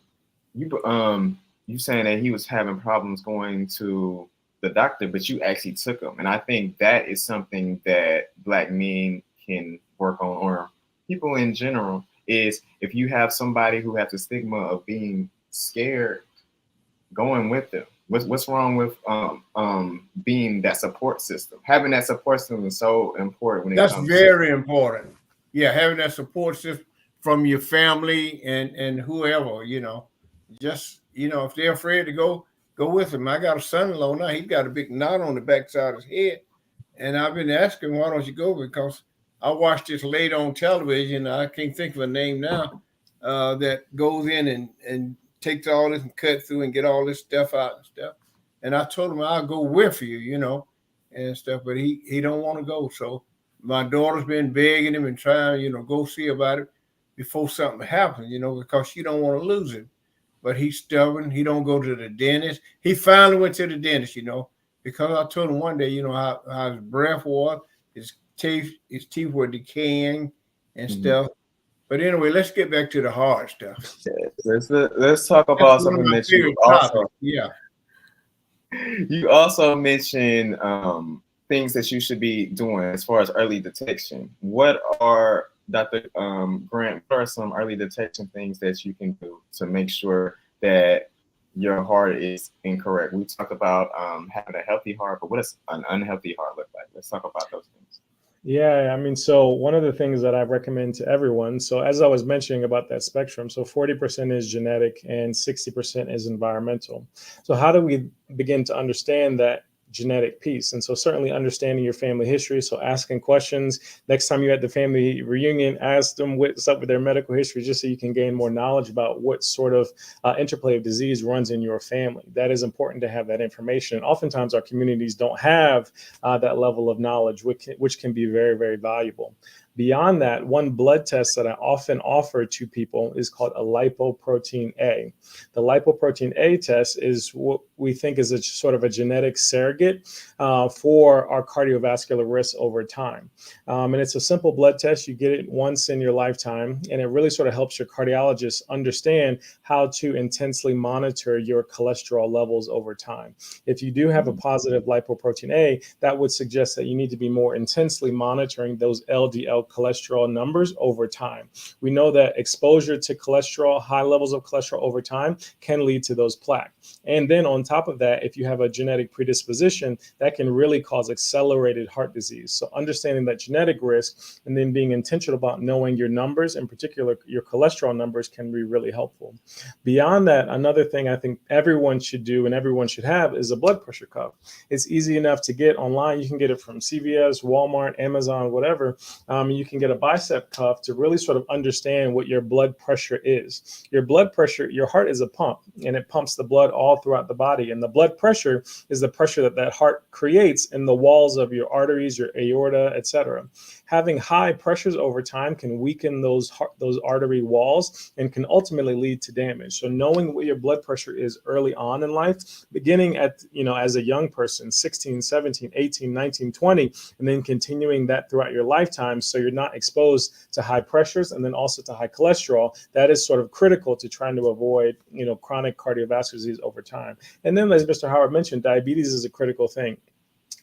you saying that he was having problems going to the doctor, but you actually took him, and I think that is something that black men can work on, or people in general. Is if you have somebody who has the stigma of being scared, going with them. What's wrong with being that support system? Having that support system is so important. That's very important. Yeah, having that support system from your family and whoever, just if they're afraid to go with them. I got a son-in-law now. He's got a big knot on the backside of his head, and I've been asking, why don't you go? Because I watched this lady on television. I can't think of a name now. That goes in and takes all this and cut through and get all this stuff out and stuff. And I told him I'll go with you, and stuff. But he don't want to go. So my daughter's been begging him and trying, go see about it before something happens, because she don't want to lose him. But he's stubborn. He don't go to the dentist. He finally went to the dentist, because I told him one day, how his breath was, his teeth were decaying and stuff. But anyway, let's get back to the hard stuff. Let's talk about something that you also. Yeah. You also mentioned things that you should be doing as far as early detection. What are, Dr. Grant, what are some early detection things that you can do to make sure that your heart is incorrect? We talked about having a healthy heart, but what does an unhealthy heart look like? Let's talk about those things. Yeah, so one of the things that I recommend to everyone, so as I was mentioning about that spectrum, so 40% is genetic and 60% is environmental. So how do we begin to understand that genetic piece? And so certainly understanding your family history. So asking questions. Next time you're at the family reunion, ask them what's up with their medical history, just so you can gain more knowledge about what sort of interplay of disease runs in your family. That is important to have that information. And oftentimes our communities don't have that level of knowledge, which can be very, very valuable. Beyond that, one blood test that I often offer to people is called a lipoprotein A. The lipoprotein A test is what we think is a sort of a genetic surrogate for our cardiovascular risk over time. And it's a simple blood test. You get it once in your lifetime, and it really sort of helps your cardiologist understand how to intensely monitor your cholesterol levels over time. If you do have a positive lipoprotein A, that would suggest that you need to be more intensely monitoring those LDL cholesterol numbers over time. We know that exposure to cholesterol, high levels of cholesterol over time, can lead to those plaques. And then on top of that, if you have a genetic predisposition, that can really cause accelerated heart disease. So understanding that genetic risk and then being intentional about knowing your numbers, in particular your cholesterol numbers, can be really helpful. Beyond that, another thing I think everyone should do and everyone should have is a blood pressure cuff. It's easy enough to get online. You can get it from CVS, Walmart, Amazon, whatever. You can get a bicep cuff to really sort of understand what your blood pressure is. Your blood pressure, your heart is a pump, and it pumps the blood all throughout the body. And the blood pressure is the pressure that heart creates in the walls of your arteries, your aorta, etc. Having high pressures over time can weaken those artery walls and can ultimately lead to damage. So knowing what your blood pressure is early on in life, beginning at, as a young person, 16, 17, 18, 19, 20, and then continuing that throughout your lifetime so you're not exposed to high pressures and then also to high cholesterol, that is sort of critical to trying to avoid, chronic cardiovascular disease over time. And then, as Mr. Howard mentioned, diabetes is a critical thing.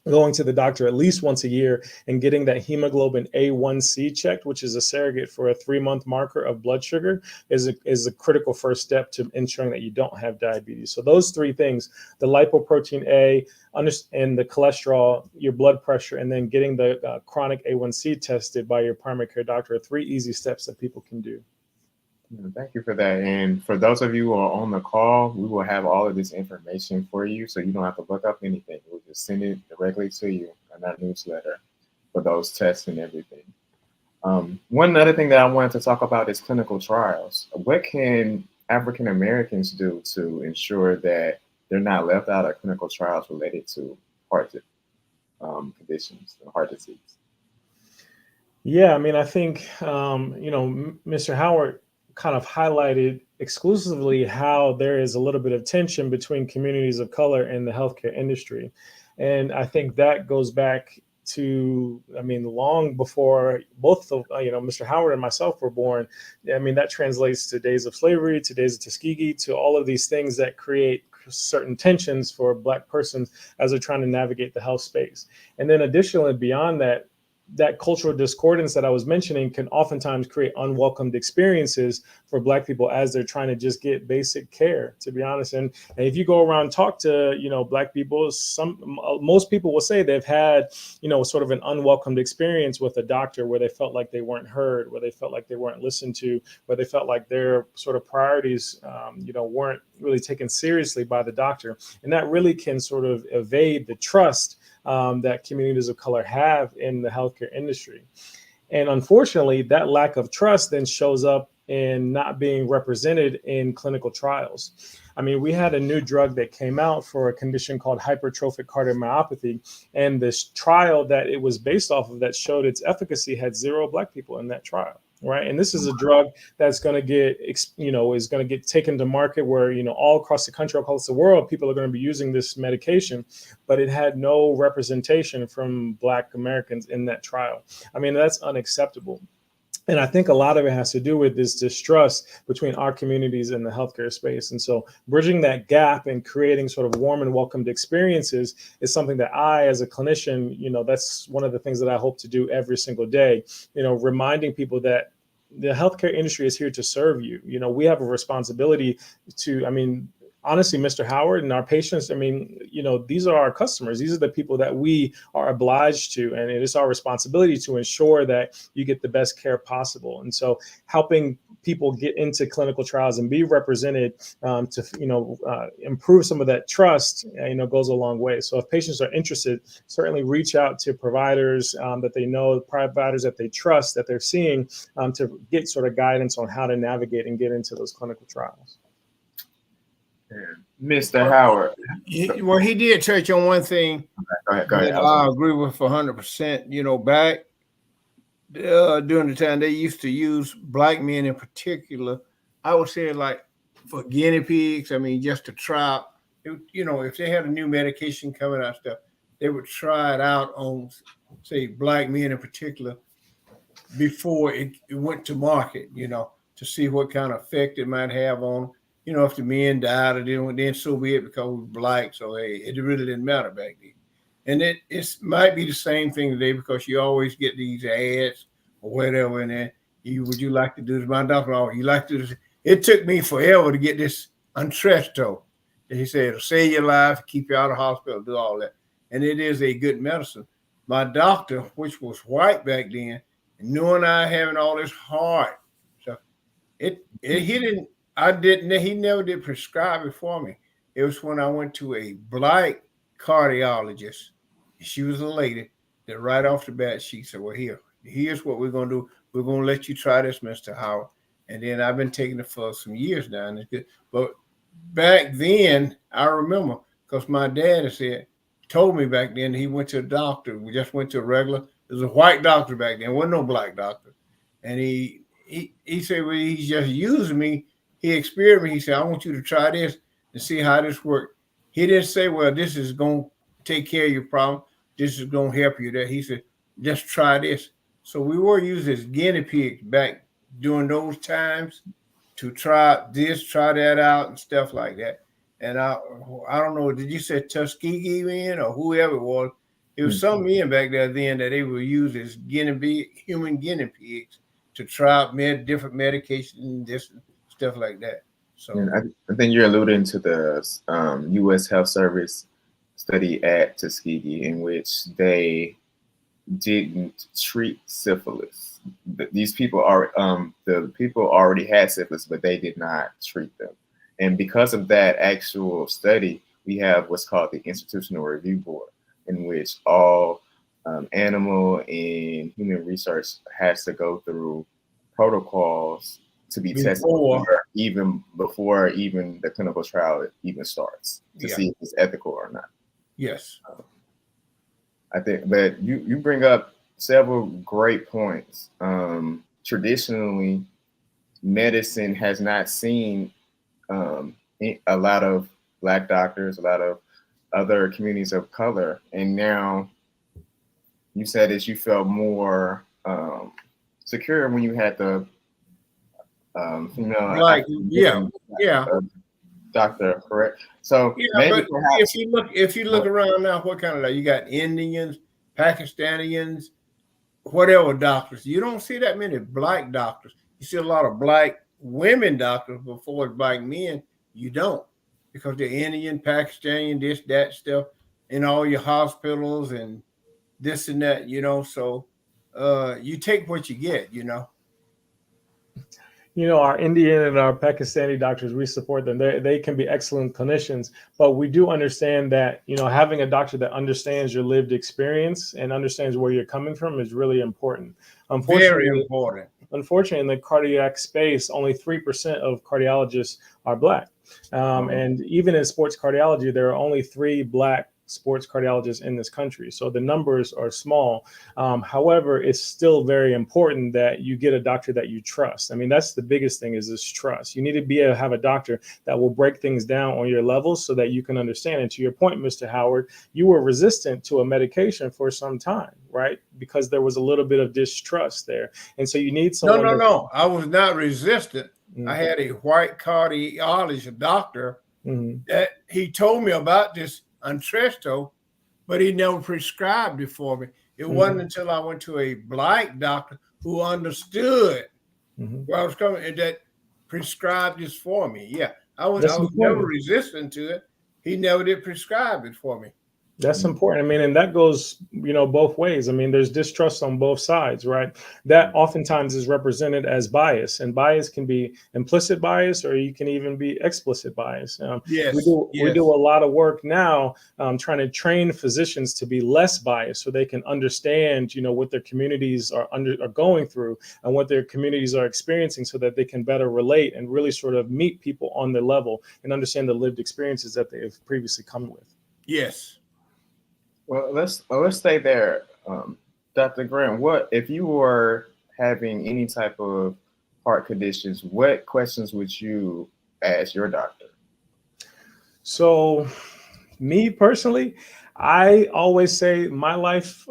Going to the doctor at least once a year and getting that hemoglobin A1C checked, which is a surrogate for a 3-month marker of blood sugar, is a critical first step to ensuring that you don't have diabetes. So those three things, the lipoprotein A, and the cholesterol, your blood pressure, and then getting the chronic A1C tested by your primary care doctor, are 3 easy steps that people can do. Thank you for that. And for those of you who are on the call, we will have all of this information for you, so you don't have to look up anything. We'll just send it directly to you in our newsletter for those tests and everything. One other thing that I wanted to talk about is clinical trials. What can African Americans do to ensure that they're not left out of clinical trials related to heart conditions and heart disease? Yeah, I think, Mr. Howard kind of highlighted exclusively how there is a little bit of tension between communities of color in the healthcare industry. And I think that goes back to, long before both of, Mr. Howard and myself were born. That translates to days of slavery, to days of Tuskegee, to all of these things that create certain tensions for a Black person as they're trying to navigate the health space. And then additionally, beyond that, that cultural discordance that I was mentioning can oftentimes create unwelcomed experiences for Black people as they're trying to just get basic care, to be honest. And if you go around and talk to, Black people, most people will say they've had, sort of an unwelcomed experience with a doctor where they felt like they weren't heard, where they felt like they weren't listened to, where they felt like their sort of priorities, weren't really taken seriously by the doctor. And that really can sort of evade the trust that communities of color have in the healthcare industry. And unfortunately, that lack of trust then shows up in not being represented in clinical trials. We had a new drug that came out for a condition called hypertrophic cardiomyopathy, and this trial that it was based off of that showed its efficacy had 0 Black people in that trial. Right. And this is a drug that's going to get, is going to get taken to market where, all across the country, all across the world, people are going to be using this medication, but it had no representation from Black Americans in that trial. That's unacceptable. And I think a lot of it has to do with this distrust between our communities and the healthcare space. And so bridging that gap and creating sort of warm and welcomed experiences is something that I, as a clinician, that's one of the things that I hope to do every single day, reminding people that the healthcare industry is here to serve you. We have a responsibility to, honestly, Mr. Howard and our patients, these are our customers. These are the people that we are obliged to, and it is our responsibility to ensure that you get the best care possible. And so helping people get into clinical trials and be represented to, improve some of that trust, goes a long way. So if patients are interested, certainly reach out to providers that they know, providers that they trust, that they're seeing, to get sort of guidance on how to navigate and get into those clinical trials. Mr. Howard. He did touch on one thing. Go ahead. I agree with 100%. Back during the time they used to use black men in particular, I would say like for guinea pigs. I mean, just to try, if they had a new medication coming out stuff, they would try it out on, say, black men in particular before it went to market. To see what kind of effect it might have on. If the men died or didn't, then so be it because we were black. So hey, it really didn't matter back then. And it might be the same thing today because you always get these ads or whatever, and then would you like to do this? My doctor, oh, you like to do this? It took me forever to get this Entresto. He said it'll save your life, keep you out of hospital, do all that. And it is a good medicine. My doctor, which was white back then, knowing I having all this heart stuff, he never did prescribe it for me. It was when I went to a black cardiologist. She was a lady that right off the bat, she said, well, here's what we're going to do. We're going to let you try this, Mr. Howard. And then I've been taking it for some years now. And it's good. But back then, I remember because my dad told me back then he went to a doctor. We just went to a regular, there was a white doctor back then. There wasn't no black doctor. And he said, well, he's just using me. He experimented. He said, I want you to try this and see how this works. He didn't say, well, this is going to take care of your problem. This is going to help you there. He said, just try this. So we were using this guinea pig back during those times to try this, try that out and stuff like that. And I don't know, did you say Tuskegee men or whoever it was? It was some men back there then that they would use as human guinea pigs to try out different medication, this and stuff like that. So I think you're alluding to the U.S. Health Service study at Tuskegee in which they didn't treat syphilis. These people the people already had syphilis, but they did not treat them. And because of that actual study, we have what's called the Institutional Review Board, in which all animal and human research has to go through protocols to be tested before even the clinical trial even starts to see if it's ethical or not. Yes. I think, but you bring up several great points. Traditionally, medicine has not seen a lot of Black doctors, a lot of other communities of color, and now you said that you felt more secure when you had the female, doctor, correct? So maybe perhaps if you look around now, what kind of you got Indians, Pakistanians, whatever doctors. You don't see that many Black doctors. You see a lot of Black women doctors before Black men. You don't, because they're Indian, Pakistani, this, that stuff in all your hospitals and this and that, so you take what you get, Our Indian and our Pakistani doctors, we support them. They can be excellent clinicians, but we do understand that, having a doctor that understands your lived experience and understands where you're coming from is really important. Very important. Unfortunately, in the cardiac space, only 3% of cardiologists are Black. And even in sports cardiology, there are only 3 Black sports cardiologists in this country. So the numbers are small. However, it's still very important that you get a doctor that you trust. I mean, that's the biggest thing is this trust. You need to be able to have a doctor that will break things down on your levels so that you can understand. And to your point, Mr. Howard, you were resistant to a medication for some time, right? Because there was a little bit of distrust there. And so you need someone. No. I was not resistant. Mm-hmm. I had a white cardiologist doctor that he told me about this Entresto, but he never prescribed it for me. It wasn't until I went to a Black doctor who understood where I was coming and that prescribed this for me. Yeah, I was never resistant to it. He never did prescribe it for me. That's important. I mean, and that goes, both ways. I mean, there's distrust on both sides, right? That oftentimes is represented as bias, and bias can be implicit bias, or you can even be explicit bias. Yes, we do a lot of work now trying to train physicians to be less biased, so they can understand, what their communities are going through and what their communities are experiencing, so that they can better relate and really sort of meet people on their level and understand the lived experiences that they have previously come with. Yes. Well, let's stay there. Dr. Grant, what if you were having any type of heart conditions, what questions would you ask your doctor? So, me personally, I always say my life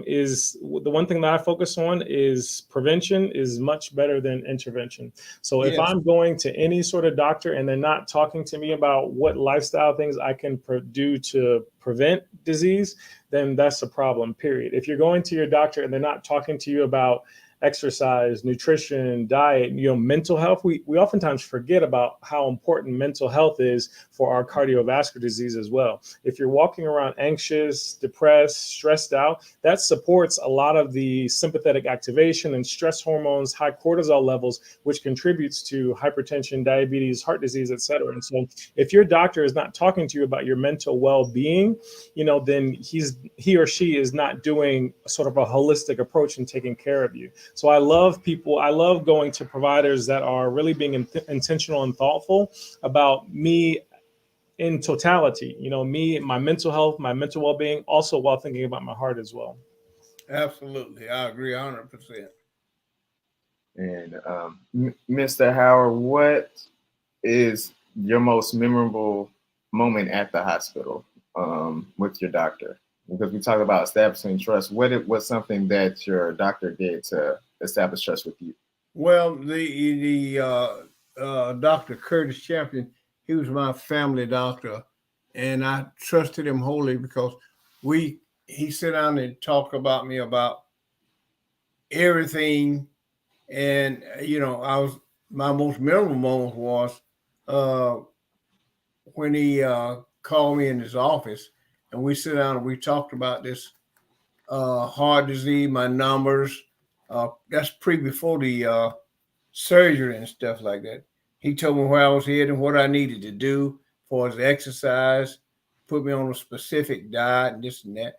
is the one thing that I focus on is prevention is much better than intervention. So if Yes, I'm going to any sort of doctor and they're not talking to me about what lifestyle things I can do to prevent disease, then that's a problem, period. If you're going to your doctor and they're not talking to you about exercise, nutrition, diet, mental health, we oftentimes forget about how important mental health is for our cardiovascular disease as well. If you're walking around anxious, depressed, stressed out, that supports a lot of the sympathetic activation and stress hormones, high cortisol levels, which contributes to hypertension, diabetes, heart disease, et cetera. And so if your doctor is not talking to you about your mental well-being, then he or she is not doing sort of a holistic approach and taking care of you. So I love going to providers that are really being intentional and thoughtful about me in totality, me, my mental health, my mental well-being, also while thinking about my heart as well. absolutely. I agree 100%. And Mr. Howard, what is your most memorable moment at the hospital with your doctor? Because we talk about establishing trust. Was something that your doctor did to establish trust with you? Well, the Dr. Curtis Champion, he was my family doctor, and I trusted him wholly because he sat down and talked about me about everything. And I was my most memorable moment was uh, when he called me in his office, and we sit down and we talked about this heart disease, my numbers. That's before the surgery and stuff like that. He told me where I was headed and what I needed to do for his exercise, put me on a specific diet and this and that.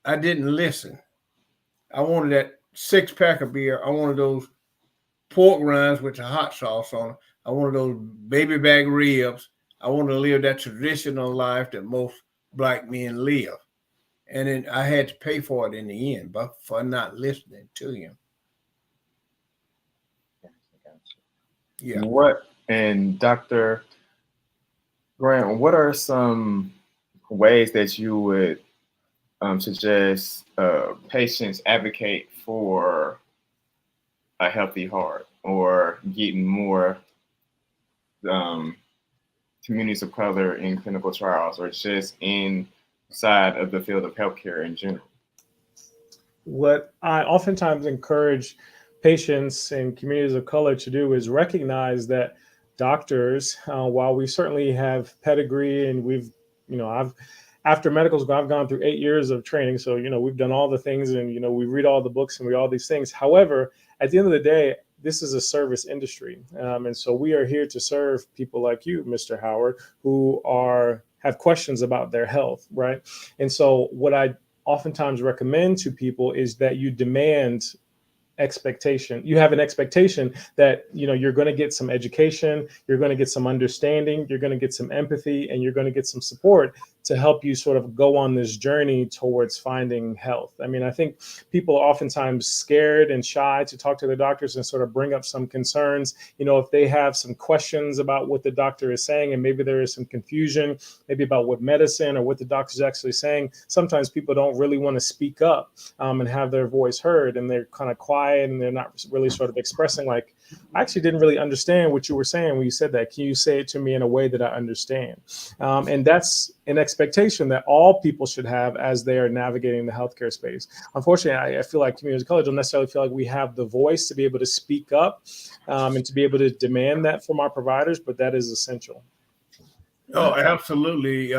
I didn't listen. I wanted that 6-pack of beer. I wanted those pork rinds with the hot sauce on them. I wanted those baby back ribs. I wanted to live that traditional life that most black men live. And then I had to pay for it in the end, but for not listening to him. Yeah. What and Dr. Grant, what are some ways that you would suggest patients advocate for a healthy heart or getting more communities of color in clinical trials or just inside of the field of healthcare in general? What I oftentimes encourage patients and communities of color to do is recognize that doctors, while we certainly have pedigree and I've after medical school, I've gone through 8 years of training. So, we've done all the things and, we read all the books and we all these things. However, at the end of the day, this is a service industry. And so we are here to serve people like you, Mr. Howard, who have questions about their health, right? And so what I oftentimes recommend to people is that you have an expectation that you're going to get some education, you're going to get some understanding, you're going to get some empathy, and you're going to get some support to help you sort of go on this journey towards finding health. I mean, I think people are oftentimes scared and shy to talk to their doctors and sort of bring up some concerns. If they have some questions about what the doctor is saying, and maybe there is some confusion, maybe about what medicine or what the doctor is actually saying, sometimes people don't really want to speak up and have their voice heard, and they're kind of quiet and they're not really sort of expressing like, I actually didn't really understand what you were saying when you said that. Can you say it to me in a way that I understand? And that's an expectation that all people should have as they are navigating the healthcare space. Unfortunately, I feel like community college don't necessarily feel like we have the voice to be able to speak up and to be able to demand that from our providers, but that is essential. Oh, absolutely.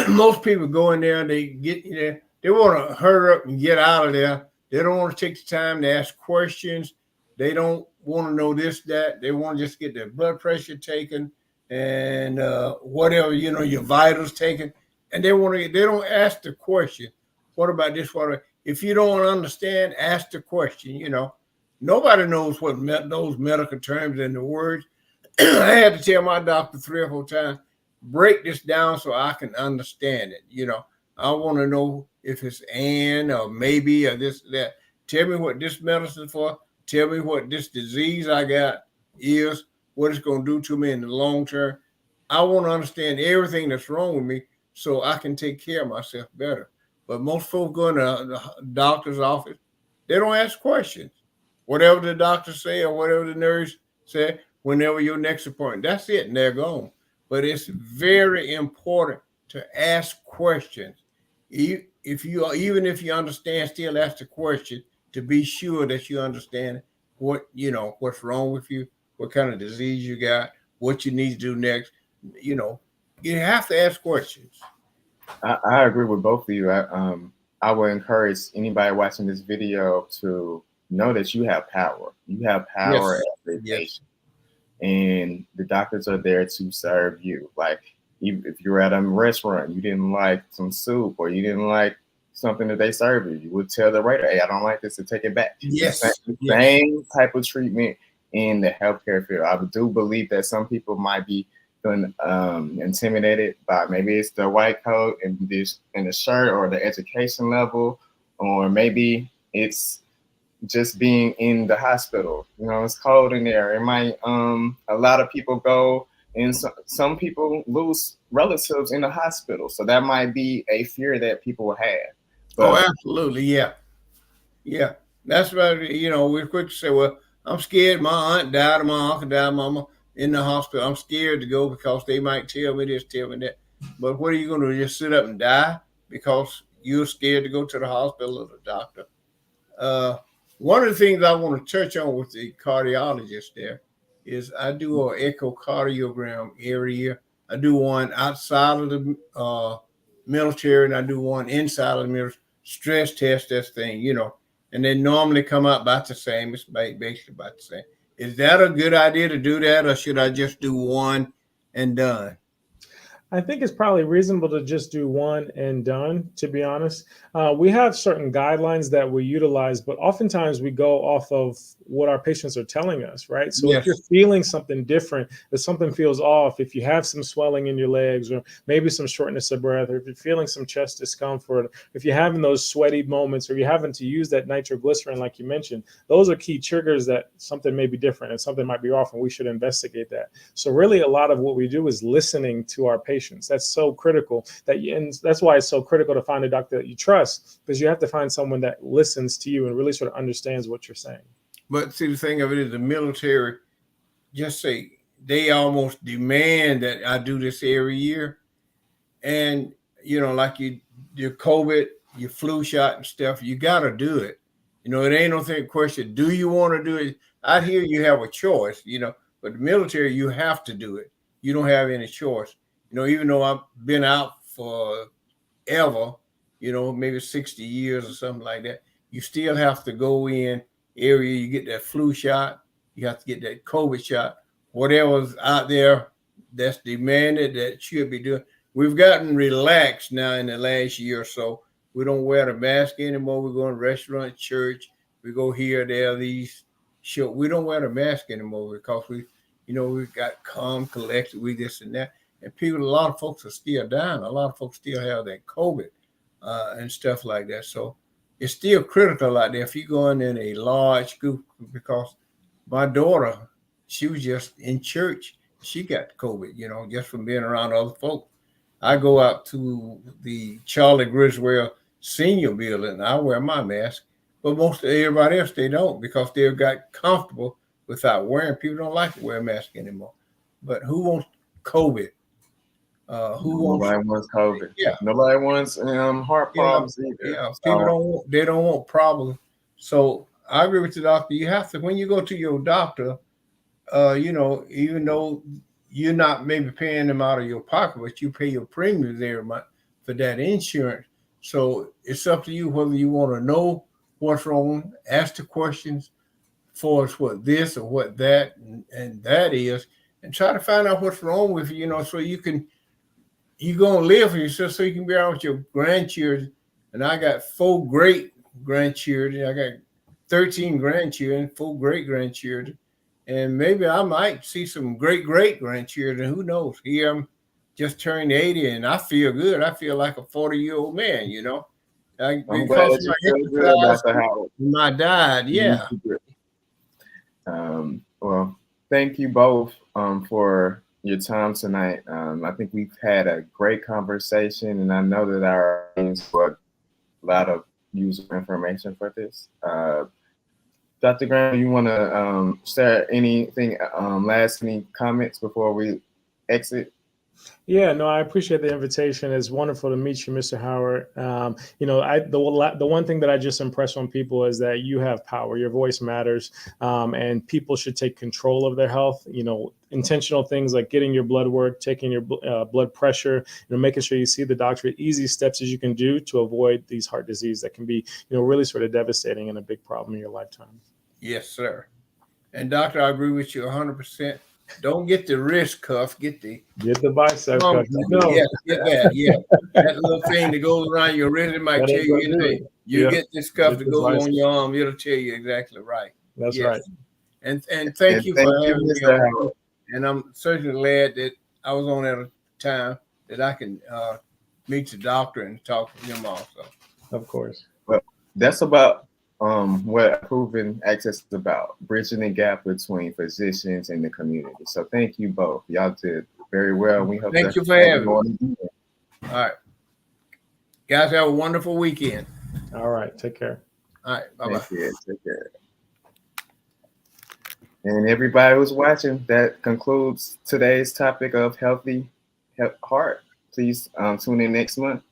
Most people go in there and they want to hurry up and get out of there. They don't want to take the time to ask questions. They don't want to know this, that. They want to just get their blood pressure taken and whatever, your vitals taken. And they don't ask the question, what about this? If you don't understand, ask the question, Nobody knows what those medical terms and the words. I had to tell my doctor 3 or 4 times, break this down so I can understand it. I want to know if it's and or maybe or this, that. Tell me what this medicine for. Tell me what this disease I got is, what it's going to do to me in the long term. I want to understand everything that's wrong with me so I can take care of myself better. But most folks go in the doctor's office, they don't ask questions. Whatever the doctor say or whatever the nurse say, whenever your next appointment, that's it, and they're gone. But it's very important to ask questions. If you even if you understand, still ask the question to be sure that you understand what's wrong with you, what kind of disease you got, what you need to do next. You have to ask questions. I agree with both of you. I would encourage anybody watching this video to know that you have power. You have power as a patient, and the doctors are there to serve you. Like, if you're at a restaurant, you didn't like some soup or you didn't like something that they serve you, you would tell the waiter, "Hey, I don't like this," to take it back. Same type of treatment in the healthcare field. I do believe that some people might be feeling intimidated by, maybe it's the white coat and the shirt or the education level, or maybe it's just being in the hospital. It's cold in there. It might a lot of people go, and some people lose relatives in the hospital, so that might be a fear that people have. But, absolutely, yeah. That's right. We're quick to say, well, I'm scared. My aunt died, or my uncle died, mama in the hospital. I'm scared to go because they might tell me this, tell me that. But what are you going to do? Just sit up and die because you're scared to go to the hospital or the doctor? One of the things I want to touch on with the cardiologist there is I do an echocardiogram every year. I do one outside of the military, and I do one inside of the military. Stress test, this thing, and they normally come out about the same. It's basically about the same. Is that a good idea to do that, or should I just do one and done? I think it's probably reasonable to just do one and done, to be honest. We have certain guidelines that we utilize, but oftentimes we go off of what our patients are telling us, right? So if you're feeling something different, if something feels off, if you have some swelling in your legs, or maybe some shortness of breath, or if you're feeling some chest discomfort, if you're having those sweaty moments, or you're having to use that nitroglycerin, like you mentioned, those are key triggers that something may be different and something might be off, and we should investigate that. So really, a lot of what we do is listening to our patients. That's so critical, and that's why it's so critical to find a doctor that you trust, because you have to find someone that listens to you and really sort of understands what you're saying. But see, the thing of it is, the military, just say they almost demand that I do this every year. And, like your COVID, your flu shot and stuff, you got to do it. It ain't no thing question. Do you want to do it? Out here, you have a choice, but the military, you have to do it. You don't have any choice. Even though I've been out for ever, maybe 60 years or something like that, you still have to go in every year. You get that flu shot. You have to get that COVID shot. Whatever's out there that's demanded, that should be doing. We've gotten relaxed now in the last year or so. We don't wear the mask anymore. We go in restaurant, church. We go here, there, these show. We don't wear the mask anymore because we've got calm, collected, we this and that. And a lot of folks are still dying. A lot of folks still have that COVID and stuff like that. So it's still critical out there if you go in a large group, because my daughter, she was just in church. She got COVID, just from being around other folks. I go out to the Charlie Griswold Senior Building, I wear my mask, but most of everybody else, they don't, because they've got comfortable without wearing. People don't like to wear a mask anymore. But who wants COVID? Nobody wants COVID. Yeah. Nobody wants heart problems either. Yeah. People don't want problems. So I agree with the doctor. You have to, when you go to your doctor, even though you're not maybe paying them out of your pocket, but you pay your premiums every month for that insurance. So it's up to you whether you want to know what's wrong, ask the questions for us, what this or what that and that is, and try to find out what's wrong with you, so you're going to live for yourself, so you can be around with your grandchildren. And I got 4 great grandchildren. I got 13 grandchildren, 4 great grandchildren. And maybe I might see some great grandchildren. Who knows? Hear them just turned 80 and I feel good. I feel like a 40-year-old man, you know. I'm glad Because that of you my feel good, exercise, Dr. Howard. my diet, yeah. Well, thank you both for your time tonight. I think we've had a great conversation, and I know that our audience got a lot of useful information for this. Dr. Graham, you want to share anything, any comments before we exit? Yeah, no, I appreciate the invitation. It's wonderful to meet you, Mr. Howard. The one thing that I just impress on people is that you have power. Your voice matters, and people should take control of their health. Intentional things like getting your blood work, taking your blood pressure, making sure you see the doctor. Easy steps as you can do to avoid these heart disease that can be, really sort of devastating and a big problem in your lifetime. Yes, sir. And doctor, I agree with you 100%. Don't get the wrist cuff. Get the bicep cuff. Yes, get that. Yeah, that little thing that goes around your wrist. It might tell you anything. You get this cuff that goes on your arm. It'll tell you exactly right. That's right. And thank you for having me on. And I'm certainly glad that I was on at a time that I can meet the doctor and talk to him also. Of course. Well, that's about what Proven Access is about, bridging the gap between physicians and the community. So thank you both. Y'all did very well. We hope thank you for having me. All right. Guys, have a wonderful weekend. All right. Take care. All right. Bye-bye. Take care. And everybody who's watching, that concludes today's topic of healthy heart. Please tune in next month.